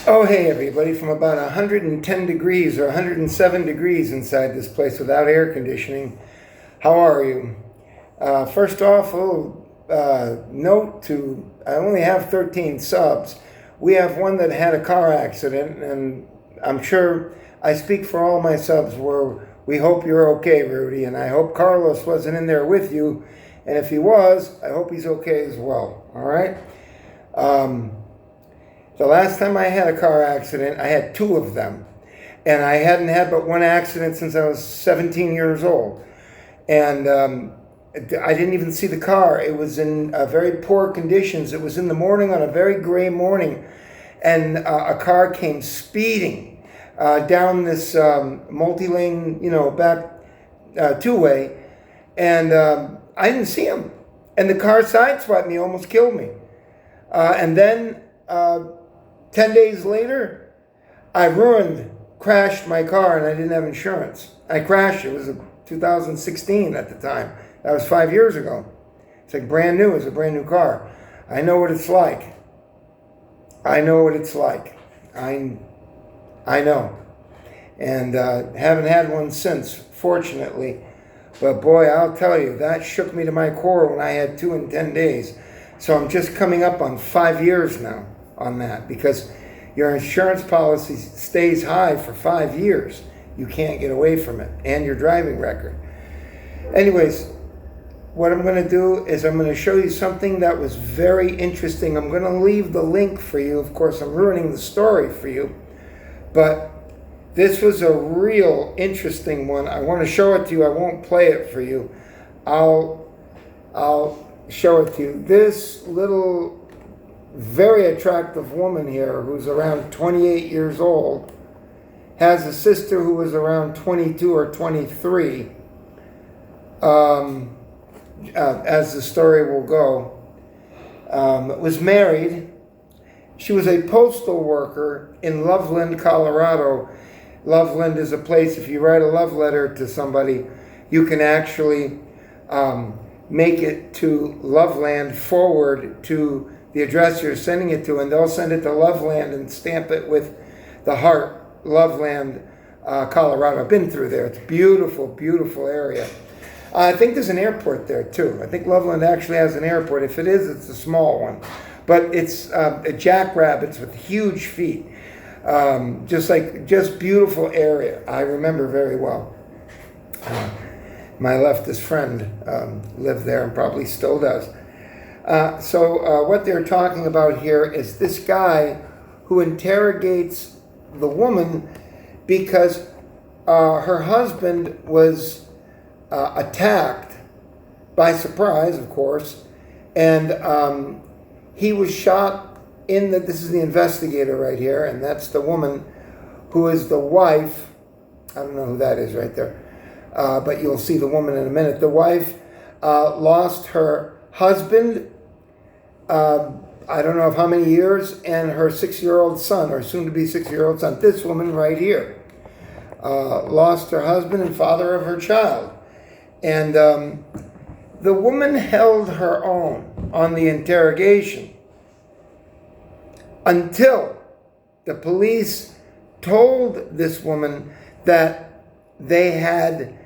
Oh, hey everybody, from about 110 degrees or 107 degrees inside this place without air conditioning. How are you? First off, a little note to, I only have 13 subs. We have one that had a car accident, and I'm sure I speak for all my subs where we hope you're okay, Rudy, and I hope Carlos wasn't in there with you, and if he was, I hope he's okay as well, all right? The last time I had a car accident, I had two of them. And I hadn't had but one accident since I was 17 years old. And I didn't even see the car. It was in very poor conditions. It was in the morning on a very gray morning. And a car came speeding down this multi-lane, back two-way. And I didn't see him. And the car sideswiped me, almost killed me. And then 10 days later, I crashed my car, and I didn't have insurance. I crashed. It was 2016 at the time. That was 5 years ago. It's like brand new. It's a brand new car. I know what it's like. I know. And haven't had one since, fortunately. But boy, I'll tell you, that shook me to my core when I had 2 in 10 days. So I'm just coming up on 5 years now on that, because your insurance policy stays high for 5 years. You can't get away from it, and your driving record. Anyways, what I'm going to do is I'm going to show you something that was very interesting. I'm going to leave the link for you. Of course, I'm ruining the story for you, but this was a real interesting one. I want to show it to you. I won't play it for you. I'll show it to you. This little very attractive woman here who's around 28 years old has a sister who was around 22 or 23, as the story will go. Was married. She was a postal worker in Loveland, Colorado. Loveland is a place, if you write a love letter to somebody, you can actually make it to Loveland, forward to the address you're sending it to, and they'll send it to Loveland and stamp it with the heart, Loveland, Colorado. I've been through there. It's a beautiful, beautiful area. I think there's an airport there too. I think Loveland actually has an airport. If it is, it's a small one. But it's jackrabbits with huge feet. Just beautiful area. I remember very well. My leftist friend lived there and probably still does. So what they're talking about here is this guy who interrogates the woman because her husband was attacked by surprise, of course, and he was shot this is the investigator right here, and that's the woman who is the wife. I don't know who that is right there, but you'll see the woman in a minute. The wife lost her husband, I don't know of how many years, and her 6-year-old son, or soon-to-be 6-year-old son. This woman right here lost her husband and father of her child. And the woman held her own on the interrogation until the police told this woman that they had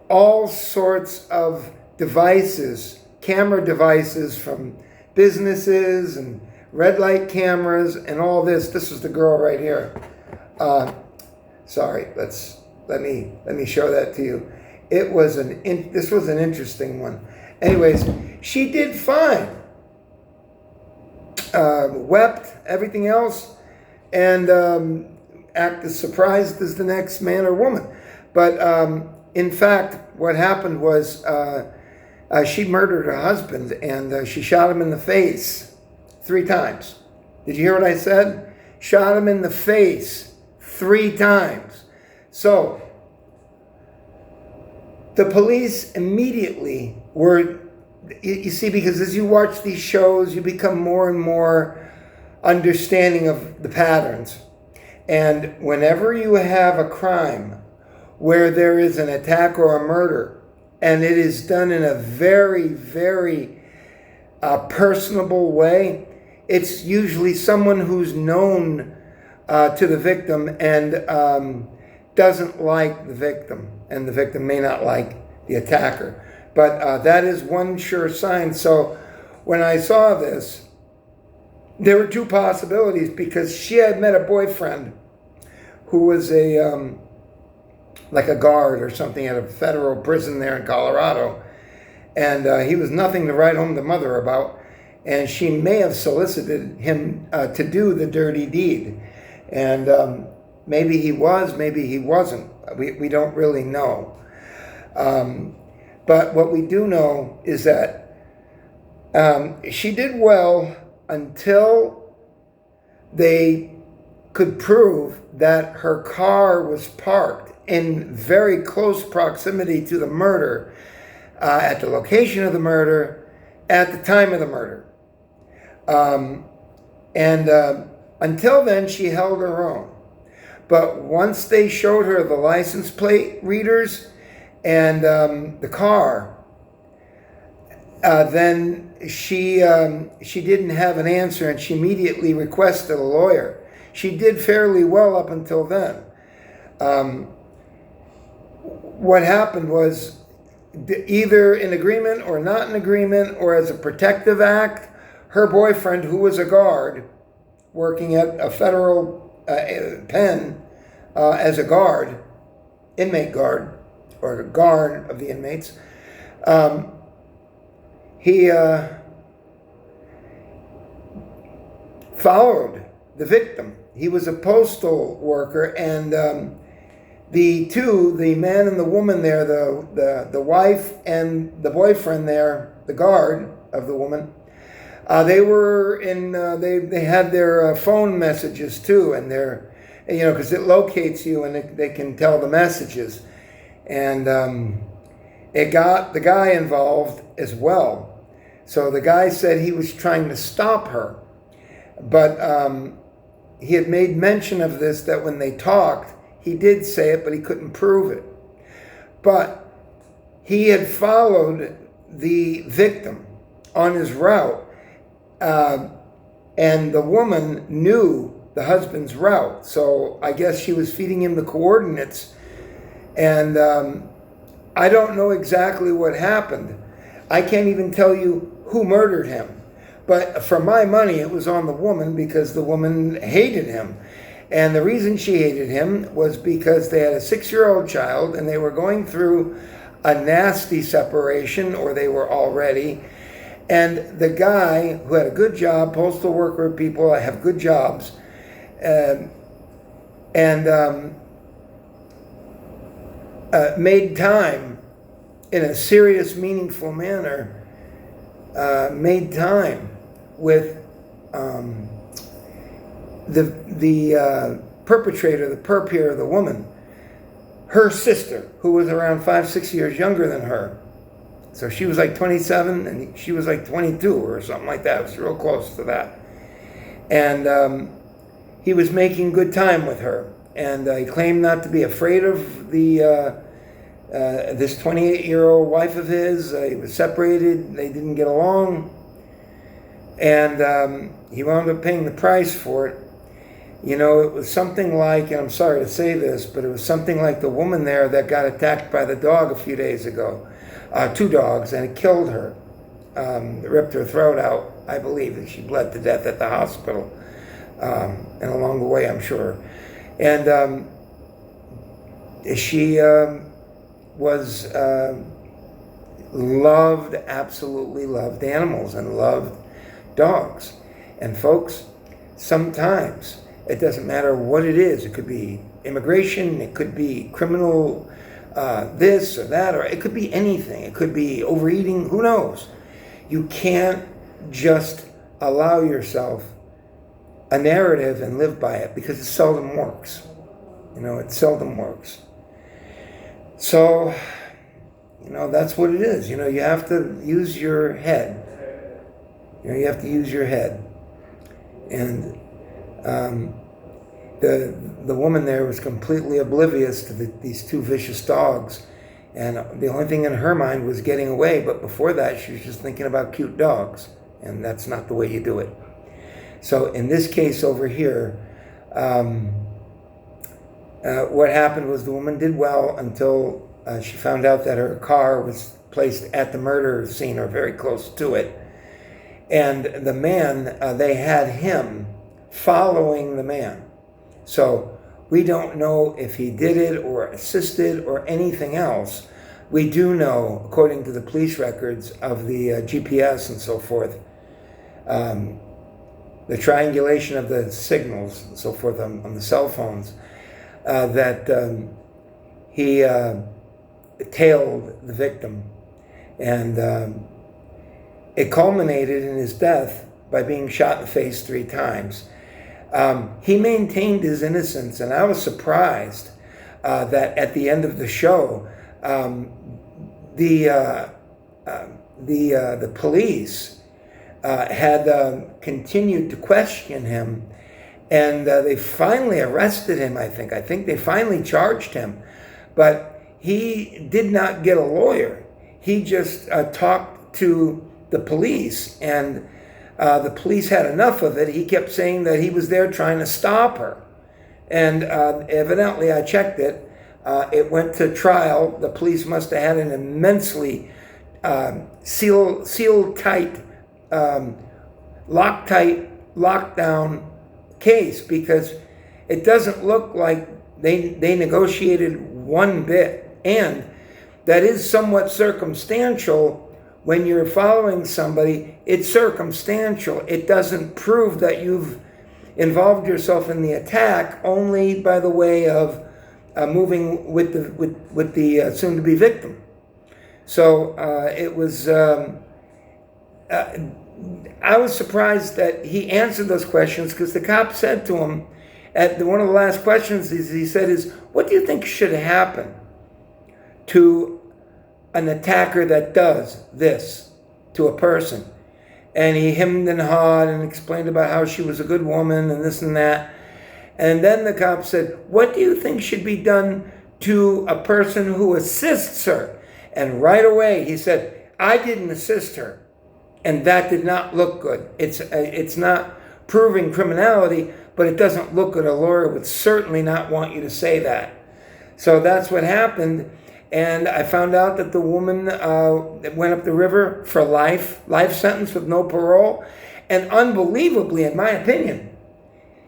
all sorts of devices, camera devices from businesses and red light cameras and all this. This is the girl right here. Sorry, let me show that to you. This was an interesting one. Anyways, she did fine. Wept, everything else, and act as surprised as the next man or woman. But in fact, what happened was she murdered her husband, and she shot him in the face 3 times. Did you hear what I said? Shot him in the face 3 times. So the police immediately were, you see, because as you watch these shows, you become more and more understanding of the patterns. And whenever you have a crime where there is an attack or a murder, and it is done in a very, very personable way, it's usually someone who's known to the victim and doesn't like the victim, and the victim may not like the attacker. But that is one sure sign. So when I saw this, there were two possibilities, because she had met a boyfriend who was like a guard or something at a federal prison there in Colorado. And he was nothing to write home to mother about. And she may have solicited him to do the dirty deed. And maybe he was, maybe he wasn't. We don't really know. But what we do know is that she did well until they could prove that her car was parked in very close proximity to the murder, at the location of the murder, at the time of the murder. Until then, she held her own. But once they showed her the license plate readers and the car, then she didn't have an answer, and she immediately requested a lawyer. She did fairly well up until then. What happened was, either in agreement or not in agreement, or as a protective act, her boyfriend, who was a guard working at a federal pen as a guard, inmate guard, or guard of the inmates, he followed the victim. He was a postal worker, and the man and the woman there, the wife and the boyfriend there, the guard of the woman, they were in, they had their phone messages too, and their, because it locates you and they can tell the messages. And it got the guy involved as well. So the guy said he was trying to stop her, but he had made mention of this, that when they talked, he did say it, but he couldn't prove it. But he had followed the victim on his route, and the woman knew the husband's route. So I guess she was feeding him the coordinates. And I don't know exactly what happened. I can't even tell you who murdered him. But for my money, it was on the woman, because the woman hated him. And the reason she hated him was because they had a 6-year-old child, and they were going through a nasty separation, or they were already. And the guy, who had a good job, postal worker people have good jobs, made time in a serious, meaningful manner, made time with the perpetrator, the perp here, the woman, her sister, who was around 5-6 years younger than her. So she was like 27 and she was like 22 or something like that. It was real close to that. And he was making good time with her. And he claimed not to be afraid of this 28-year-old wife of his. He was separated. They didn't get along. And he wound up paying the price for it. It was something like, and I'm sorry to say this, but it was something like the woman there that got attacked by the dog a few days ago. 2 dogs, and it killed her. It ripped her throat out, I believe, and she bled to death at the hospital. And along the way, I'm sure. And she was absolutely loved animals and loved dogs. And folks, sometimes it doesn't matter what it is. It could be immigration, it could be criminal this or that, or it could be anything. It could be overeating, who knows? You can't just allow yourself a narrative and live by it, because it seldom works. It seldom works. So, that's what it is. You have to use your head. You have to use your head. And the woman there was completely oblivious to these 2 vicious dogs. And the only thing in her mind was getting away. But before that, she was just thinking about cute dogs. And that's not the way you do it. So in this case over here, what happened was the woman did well until she found out that her car was placed at the murder scene or very close to it. And the man, they had him following the man. So we don't know if he did it or assisted or anything else. We do know, according to the police records of the GPS and so forth, the triangulation of the signals and so forth on the cell phones, that he tailed the victim. And it culminated in his death by being shot in the face 3 times. He maintained his innocence, and I was surprised that at the end of the show, the police had continued to question him, and they finally arrested him, I think. I think they finally charged him. But he did not get a lawyer. He just talked to the police, and the police had enough of it. He kept saying that he was there trying to stop her. And evidently, I checked it. It went to trial. The police must have had an immensely seal-tight, lockdown case, because it doesn't look like they negotiated one bit. And that is somewhat circumstantial. When you're following somebody, it's circumstantial. It doesn't prove that you've involved yourself in the attack, only by the way of moving with the soon-to-be victim. So it was. I was surprised that he answered those questions, because the cop said to him, one of the last questions he said is, "What do you think should happen to an attacker that does this to a person?" And he hemmed and hawed and explained about how she was a good woman and this and that. And then the cop said, "What do you think should be done to a person who assists her?" And right away he said, "I didn't assist her." And that did not look good. It's not proving criminality, but it doesn't look good. A lawyer would certainly not want you to say that. So that's what happened. And I found out that the woman went up the river for life sentence with no parole. And unbelievably, in my opinion,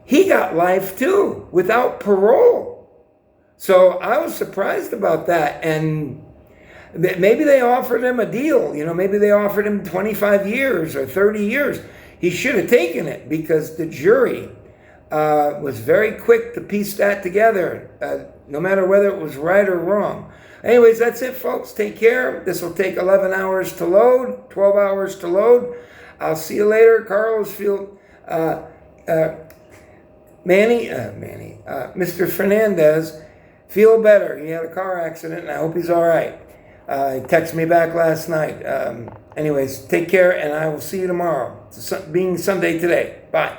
he got life too, without parole. So I was surprised about that. And maybe they offered him a deal. Maybe they offered him 25 years or 30 years. He should have taken it, because the jury was very quick to piece that together, no matter whether it was right or wrong. Anyways, that's it, folks. Take care. This will take 11 hours to load, 12 hours to load. I'll see you later. Carlos Mr. Fernandez, feel better. He had a car accident, and I hope he's all right. He texted me back last night. Anyways, take care, and I will see you tomorrow. It's being Sunday today. Bye.